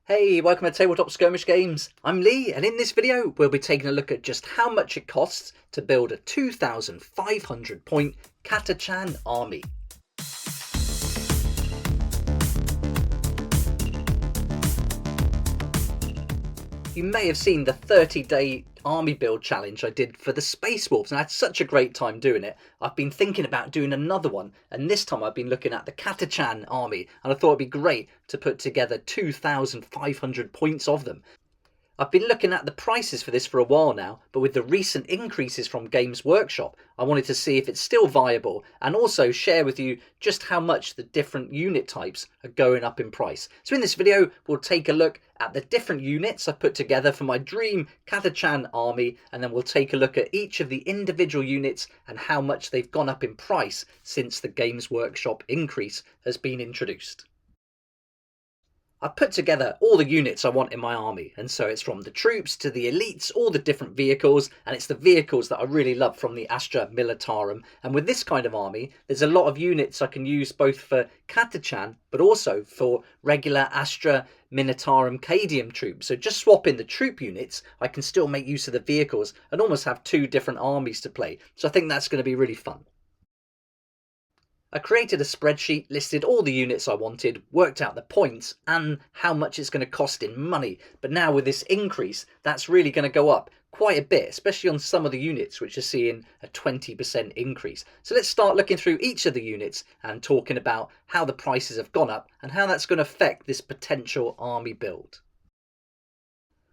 Hey, welcome to Tabletop Skirmish Games. I'm Lee, and in this video we'll be taking a look at just how much it costs to build a 2,500 point Catachan army. You may have seen the 30-day army build challenge I did for the Space Wolves, and I had such a great time doing it. I've been thinking about doing another one, and this time I've been looking at the Catachan army, and I thought it'd be great to put together 2,500 points of them. I've been looking at the prices for this for a while now, but with the recent increases from Games Workshop, I wanted to see if it's still viable and also share with you just how much the different unit types are going up in price. So in this video, we'll take a look at the different units I put together for my dream Catachan army, and then we'll take a look at each of the individual units and how much they've gone up in price since the Games Workshop increase has been introduced. I've put together all the units I want in my army, and so it's from the troops to the elites, all the different vehicles, and it's the vehicles that I really love from the Astra Militarum. And with this kind of army, there's a lot of units I can use both for Catachan, but also for regular Astra Militarum Catachan troops. So just swapping the troop units, I can still make use of the vehicles and almost have two different armies to play. So I think that's going to be really fun. I created a spreadsheet, listed all the units I wanted, worked out the points and how much it's going to cost in money. But now with this increase, that's really going to go up quite a bit, especially on some of the units which are seeing a 20% increase. So let's start looking through each of the units and talking about how the prices have gone up and how that's going to affect this potential army build.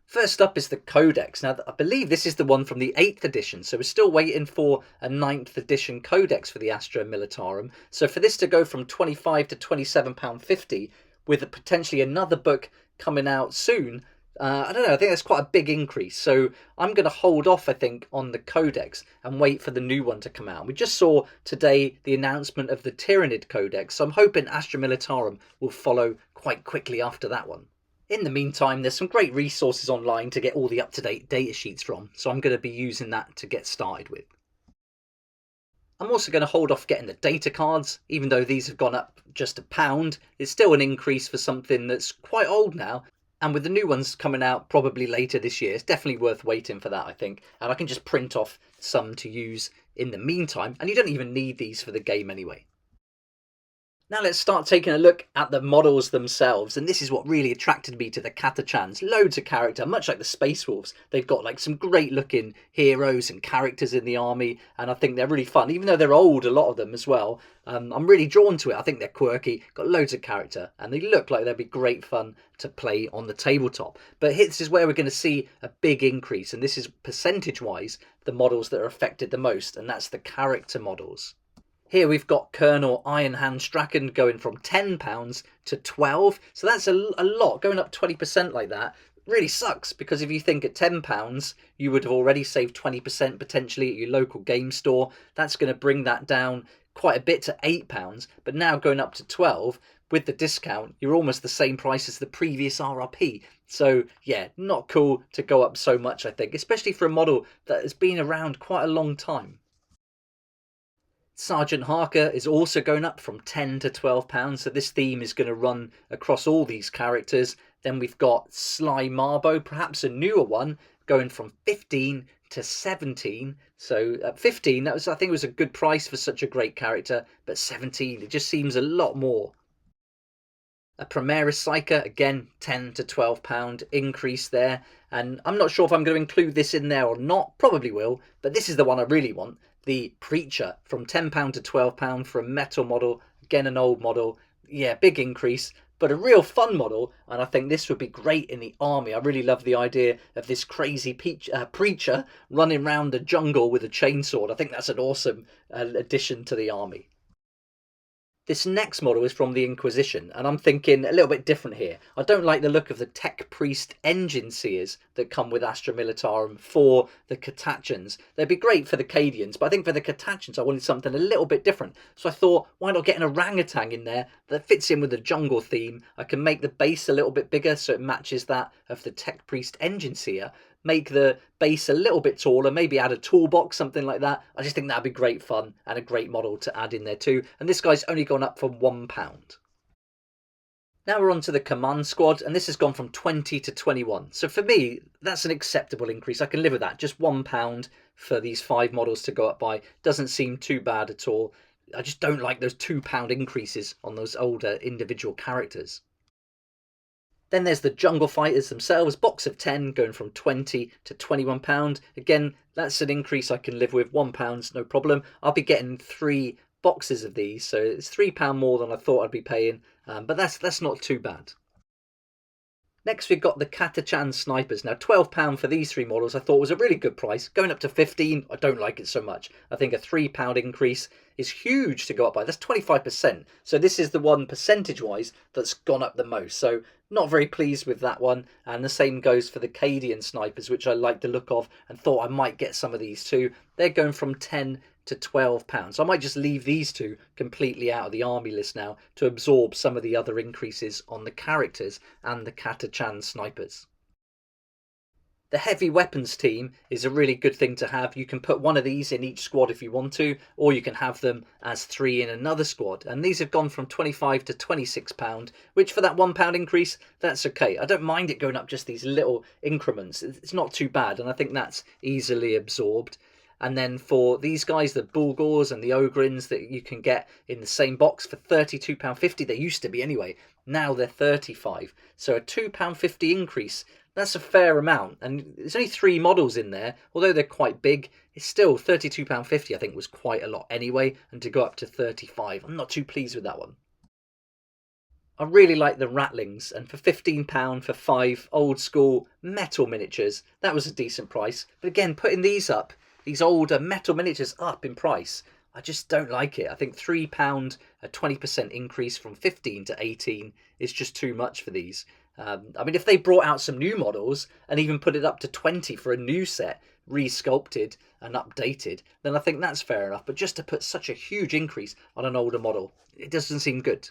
First up is the Codex. Now, I believe this is the one from the 8th edition, so we're still waiting for a 9th edition Codex for the Astra Militarum. So for this to go from £25 to £27.50, with potentially another book coming out soon, I don't know, I think that's quite a big increase. So I'm going to hold off, I think, on the Codex and wait for the new one to come out. We just saw today the announcement of the Tyrannid Codex, so I'm hoping Astra Militarum will follow quite quickly after that one. In the meantime, there's some great resources online to get all the up-to-date data sheets from, so I'm going to be using that to get started with. I'm also going to hold off getting the data cards, even though these have gone up just £1. It's still an increase for something that's quite old now, and with the new ones coming out probably later this year, it's definitely worth waiting for that, I think. And I can just print off some to use in the meantime, and you don't even need these for the game anyway. Now let's start taking a look at the models themselves, and this is what really attracted me to the Catachans. Loads of character, much like the Space Wolves. They've got like some great looking heroes and characters in the army, and I think they're really fun, even though they're old, a lot of them as well. I'm really drawn to it. I think they're quirky, got loads of character, and they look like they'd be great fun to play on the tabletop. But this is where we're going to see a big increase, and this is percentage-wise the models that are affected the most, and that's the character models. Here we've got Colonel Ironhand Strachan going from £10 to £12, so that's a lot, going up 20% like that. Really sucks, because if you think at £10 you would have already saved 20% potentially at your local game store. That's going to bring that down quite a bit to £8, but now going up to 12 with the discount, you're almost the same price as the previous RRP. So yeah, not cool to go up so much, I think, especially for a model that has been around quite a long time. Sergeant Harker is also going up from £10 to £12, so this theme is going to run across all these characters. Then we've got Sly Marbo, perhaps a newer one, going from 15 to 17. So at 15, I think it was a good price for such a great character, but 17, it just seems a lot more. A Primaris Psyker, again, £10 to £12 increase there. And I'm not sure if I'm going to include this in there or not, probably will, but this is the one I really want. The Preacher, from £10 to £12 for a metal model, again an old model. Yeah, big increase, but a real fun model, and I think this would be great in the army. I really love the idea of this crazy preacher running around the jungle with a chainsaw. I think that's an awesome addition to the army. This next model is from the Inquisition, and I'm thinking a little bit different here. I don't like the look of the Tech Priest engine seers that come with Astra Militarum for the Catachans. They'd be great for the Cadians, but I think for the Catachans I wanted something a little bit different. So I thought, why not get an orangutan in there that fits in with the jungle theme? I can make the base a little bit bigger so it matches that of the Tech Priest engine seer. Make the base a little bit taller, maybe add a toolbox, something like that. I just think that'd be great fun and a great model to add in there too. And this guy's only gone up from £1. Now we're on to the command squad, and this has gone from 20 to 21. So for me, that's an acceptable increase. I can live with that. Just £1 for these 5 models to go up by doesn't seem too bad at all. I just don't like those £2 increases on those older individual characters. Then there's the jungle fighters themselves, box of 10 going from 20 to £21. Again, that's an increase I can live with. £1, no problem. I'll be getting 3 boxes of these, so it's £3 more than I thought I'd be paying, but that's not too bad. Next we've got the Catachan snipers. Now £12 for these 3 models I thought was a really good price. Going up to 15, I don't like it so much. I think a £3 increase is huge to go up by. That's 25%. So this is the one percentage-wise that's gone up the most. So not very pleased with that one. And the same goes for the Cadian snipers, which I like the look of and thought I might get some of these too. They're going from 10 to £12. So I might just leave these 2 completely out of the army list now to absorb some of the other increases on the characters and the Catachan snipers. The heavy weapons team is a really good thing to have. You can put one of these in each squad if you want to, or you can have them as 3 in another squad. And these have gone from £25 to £26, which for that £1 increase, that's okay. I don't mind it going up just these little increments. It's not too bad, and I think that's easily absorbed. And then for these guys, the Bulgors and the Ogrins that you can get in the same box for £32.50, they used to be anyway, now they're £35. So a £2.50 increase, that's a fair amount. And there's only 3 models in there, although they're quite big, it's still £32.50 I think was quite a lot anyway, and to go up to 35, I'm not too pleased with that one. I really like the Ratlings, and for £15 for 5 old school metal miniatures, that was a decent price. But again, putting these older metal miniatures up in price, I just don't like it. I think £3, a 20% increase from 15 to 18 is just too much for these. I mean, if they brought out some new models and even put it up to 20 for a new set, re-sculpted and updated, then I think that's fair enough. But just to put such a huge increase on an older model, it doesn't seem good.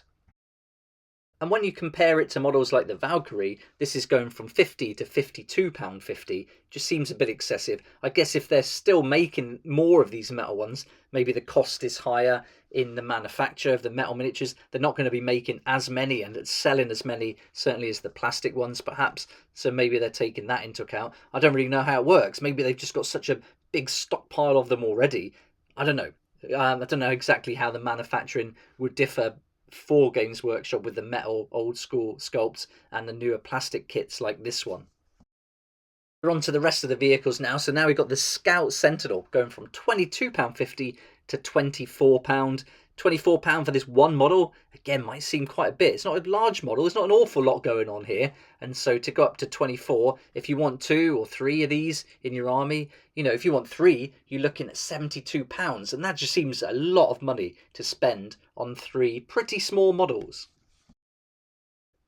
And when you compare it to models like the Valkyrie, this is going from £50 to £52.50. Just seems a bit excessive. I guess if they're still making more of these metal ones, maybe the cost is higher in the manufacture of the metal miniatures. They're not going to be making as many and selling as many, certainly as the plastic ones perhaps. So maybe they're taking that into account. I don't really know how it works. Maybe they've just got such a big stockpile of them already. I don't know. I don't know exactly how the manufacturing would differ for Games Workshop with the metal old school sculpts and the newer plastic kits like this one. We're on to the rest of the vehicles now. So now we've got the Scout Sentinel going from £22.50 to £24. £24 for this one model, again, might seem quite a bit. It's not a large model, there's not an awful lot going on here. And so to go up to 24, if you want 2 or 3 of these in your army, you know, if you want 3, you're looking at £72. And that just seems a lot of money to spend on 3 pretty small models.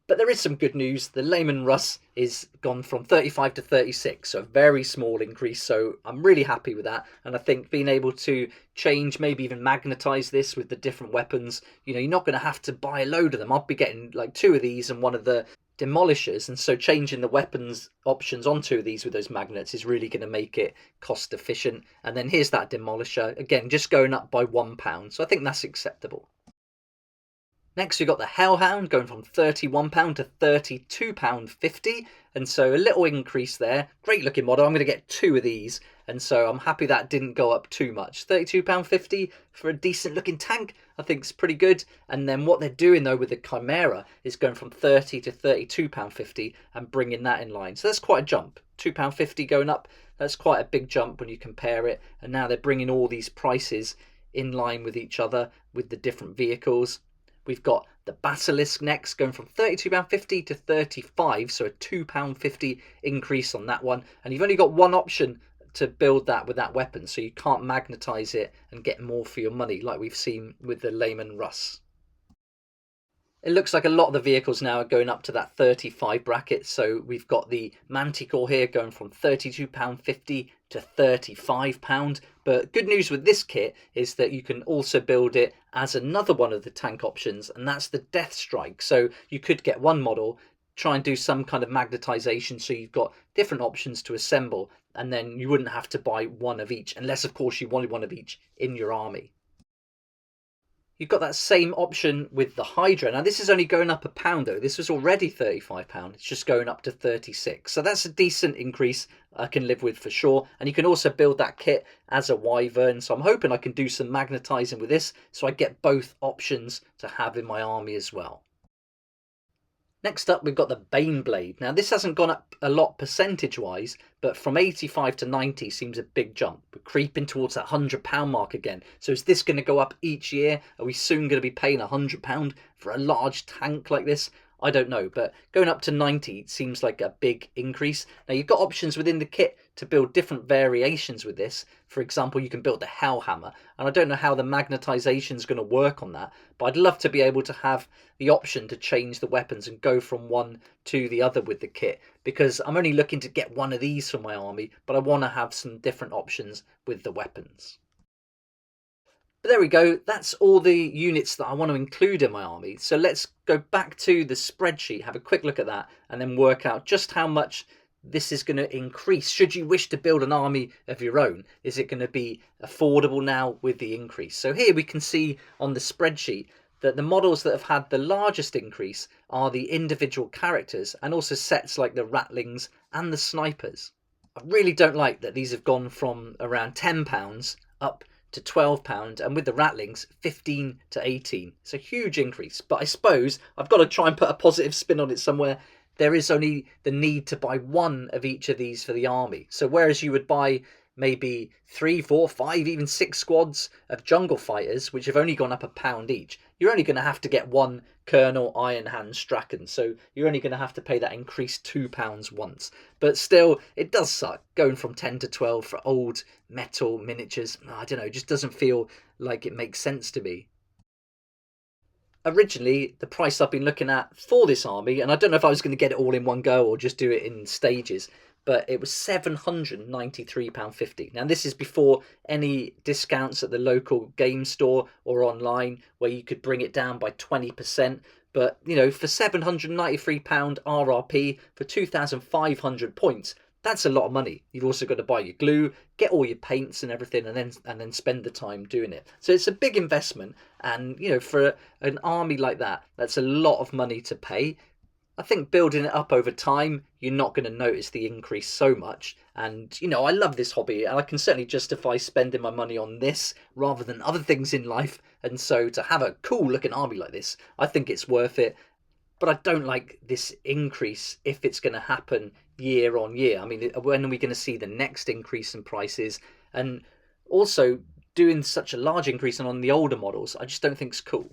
But there is some good news. The Layman Russ is gone from 35 to 36, so a very small increase. So I'm really happy with that. And I think being able to change, maybe even magnetize this with the different weapons, you know, you're not going to have to buy a load of them. I'll be getting like 2 of these and one of the demolishers. And so changing the weapons options on 2 of these with those magnets is really going to make it cost efficient. And then here's that demolisher, again, just going up by £1. So I think that's acceptable. Next we've got the Hellhound going from £31 to £32.50, and so a little increase there. Great looking model. I'm going to get 2 of these, and so I'm happy that didn't go up too much. £32.50 for a decent looking tank, I think is pretty good. And then what they're doing though with the Chimera is going from £30 to £32.50 and bringing that in line. So that's quite a jump. £2.50 going up, that's quite a big jump when you compare it. And now they're bringing all these prices in line with each other with the different vehicles. We've got the Basilisk next, going from £32.50 to £35, so a £2.50 increase on that one. And you've only got one option to build that with that weapon, so you can't magnetize it and get more for your money like we've seen with the Layman Russ. It looks like a lot of the vehicles now are going up to that 35 bracket. So we've got the Manticore here going from £32.50 to £35. But good news with this kit is that you can also build it as another one of the tank options, and that's the Death Strike. So you could get one model, try and do some kind of magnetization so you've got different options to assemble, and then you wouldn't have to buy one of each, unless of course you wanted one of each in your army. You've got that same option with the Hydra. Now this is only going up £1 though. This was already £35. It's just going up to 36. So that's a decent increase I can live with for sure. And you can also build that kit as a Wyvern. So I'm hoping I can do some magnetizing with this so I get both options to have in my army as well. Next up, we've got the Baneblade. Now, this hasn't gone up a lot percentage-wise, but from 85 to 90 seems a big jump. We're creeping towards that £100 mark again. So is this going to go up each year? Are we soon going to be paying £100 for a large tank like this? I don't know, but going up to 90 seems like a big increase. Now, you've got options within the kit to build different variations with this. For example, you can build the Hellhammer, and I don't know how the magnetization is going to work on that, but I'd love to be able to have the option to change the weapons and go from one to the other with the kit, because I'm only looking to get one of these for my army, but I want to have some different options with the weapons. But there we go, that's all the units that I want to include in my army. So let's go back to the spreadsheet, have a quick look at that, and then work out just how much this is going to increase. Should you wish to build an army of your own, is it going to be affordable now with the increase? So here we can see on the spreadsheet that the models that have had the largest increase are the individual characters and also sets like the Ratlings and the Snipers. I really don't like that these have gone from around £10 up to £12, and with the Ratlings 15 to 18. It's a huge increase, but I suppose I've got to try and put a positive spin on it somewhere. There is only the need to buy one of each of these for the army. So whereas you would buy maybe 3, 4, 5, even 6 squads of jungle fighters, which have only gone up £1 each, you're only going to have to get one Colonel Iron Hand Strachan. So you're only going to have to pay that increased £2 once. But still, it does suck going from 10 to 12 for old metal miniatures. I don't know, it just doesn't feel like it makes sense to me. Originally, the price I've been looking at for this army, and I don't know if I was going to get it all in one go or just do it in stages, but it was £793.50. Now, this is before any discounts at the local game store or online where you could bring it down by 20%. But, you know, for £793 RRP for 2,500 points, that's a lot of money. You've also got to buy your glue, get all your paints and everything, and then spend the time doing it. So it's a big investment, and you know, for an army like that, that's a lot of money to pay. I think building it up over time, you're not going to notice the increase so much. And you know, I love this hobby, and I can certainly justify spending my money on this rather than other things in life. And so to have a cool looking army like this, I think it's worth it. But I don't like this increase if it's going to happen year on year. I mean, when are we going to see the next increase in prices? And also doing such a large increase on the older models, I just don't think it's cool.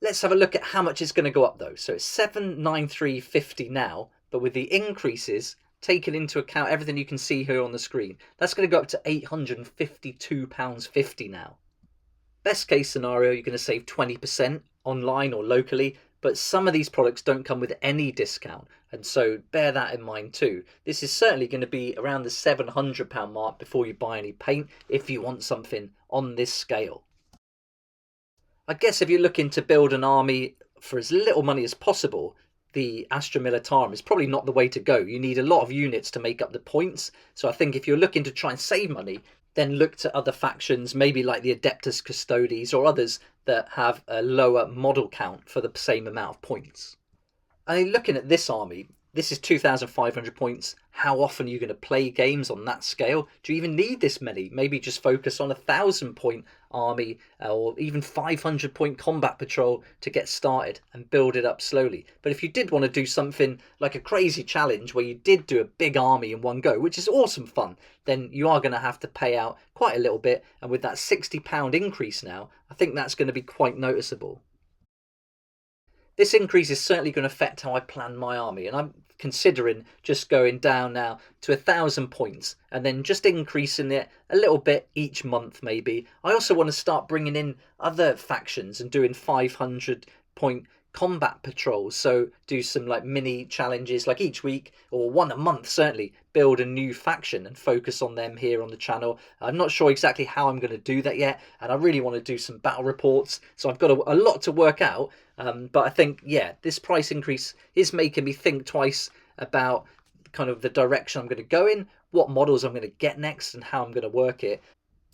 Let's have a look at how much it's going to go up though. So it's £793.50 now, but with the increases taken into account everything you can see here on the screen, that's going to go up to £852.50 now. Best case scenario, you're going to save 20% online or locally, but some of these products don't come with any discount, and so bear that in mind too. This is certainly going to be around the £700 mark before you buy any paint if you want something on this scale. I guess if you're looking to build an army for as little money as possible, the Astra Militarum is probably not the way to go. You need a lot of units to make up the points, so I think if you're looking to try and save money, then look to other factions, maybe like the Adeptus Custodes or others that have a lower model count for the same amount of points. I mean, looking at this army, this is 2,500 points. How often are you going to play games on that scale? Do you even need this many? Maybe just focus on 1,000-point army or even 500-point combat patrol to get started and build it up slowly. But if you did want to do something like a crazy challenge where you did do a big army in one go, which is awesome fun, then you are going to have to pay out quite a little bit. And with that £60 increase now, I think that's going to be quite noticeable. This increase is certainly going to affect how I plan my army, and I'm considering just going down now to 1,000 points and then just increasing it a little bit each month maybe. I also want to start bringing in other factions and doing 500-point combat patrols, so do some like mini challenges like each week or one a month, certainly build a new faction and focus on them here on the channel. I'm not sure exactly how I'm going to do that yet, and I really want to do some battle reports, so I've got a lot to work out. But I think, yeah, this price increase is making me think twice about kind of the direction I'm going to go in, what models I'm going to get next and how I'm going to work it.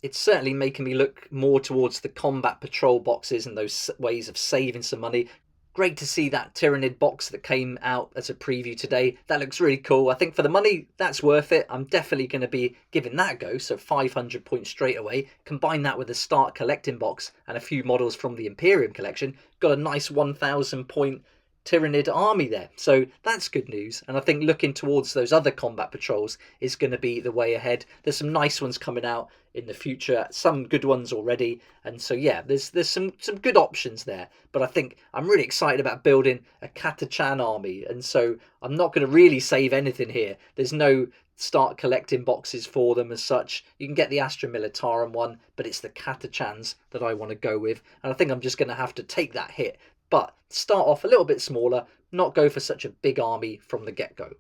it's certainly making me look more towards the combat patrol boxes and those ways of saving some money. Great to see that Tyrannid box that came out as a preview today. That looks really cool. I think for the money, that's worth it. I'm definitely going to be giving that a go. So 500 points straight away. Combine that with the start collecting box and a few models from the Imperium collection. Got a nice 1,000 point Tyrannid army there. So that's good news. And I think looking towards those other combat patrols is going to be the way ahead. There's some nice ones coming out in the future, some good ones already. And so yeah, there's some good options there. But I think I'm really excited about building a Catachan army. And so I'm not going to really save anything here. There's no start collecting boxes for them as such. You can get the Astra Militarum one, but it's the Catachans that I want to go with. And I think I'm just going to have to take that hit. But start off a little bit smaller, not go for such a big army from the get-go.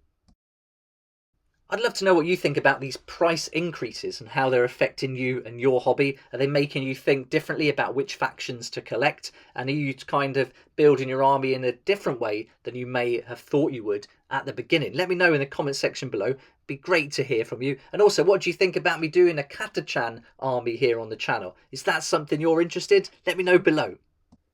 I'd love to know what you think about these price increases and how they're affecting you and your hobby. Are they making you think differently about which factions to collect? And are you kind of building your army in a different way than you may have thought you would at the beginning? Let me know in the comment section below. It'd be great to hear from you. And also, what do you think about me doing a Catachan army here on the channel? Is that something you're interested? Let me know below.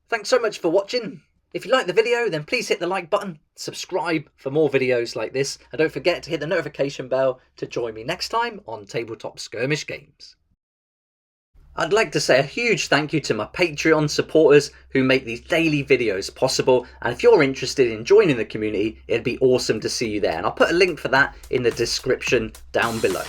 Thanks so much for watching. If you liked the video, then please hit the like button, subscribe for more videos like this, and don't forget to hit the notification bell to join me next time on Tabletop Skirmish Games. I'd like to say a huge thank you to my Patreon supporters who make these daily videos possible, and if you're interested in joining the community, it'd be awesome to see you there, and I'll put a link for that in the description down below.